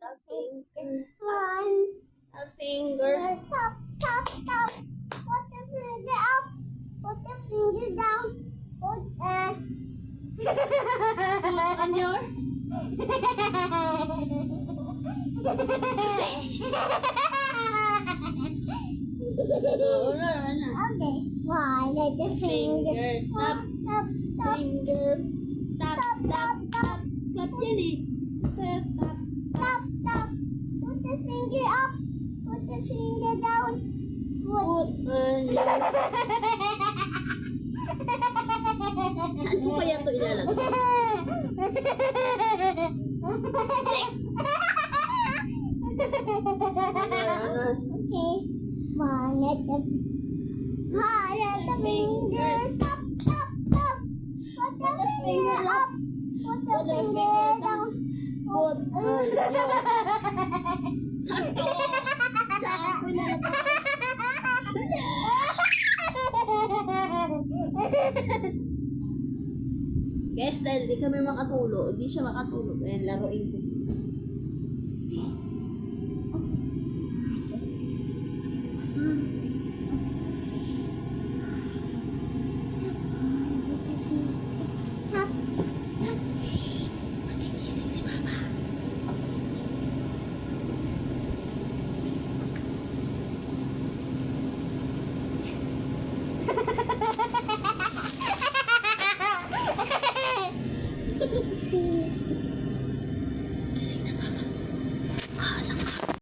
A finger. One. A finger. Top, top, top. Put the finger up. Put the finger down. Put On your face. Oo na. Okay. One at the finger. Finger. Tap. Top, top, Finger. Tap, top, tap, top, top. Clap yan eh. Tap, tap. Top, top. Put the finger up. Put the finger down. Put. Put on your... Saan ko kaya ito ilalagay? Okay. One at the finger. Top, top, top. Put the finger up. Put the finger down. Put on your... Saan to? Saan ko ilalagay? Guys, dahil di kami makatulog, di siya makatulog. Ayan, laruin ko.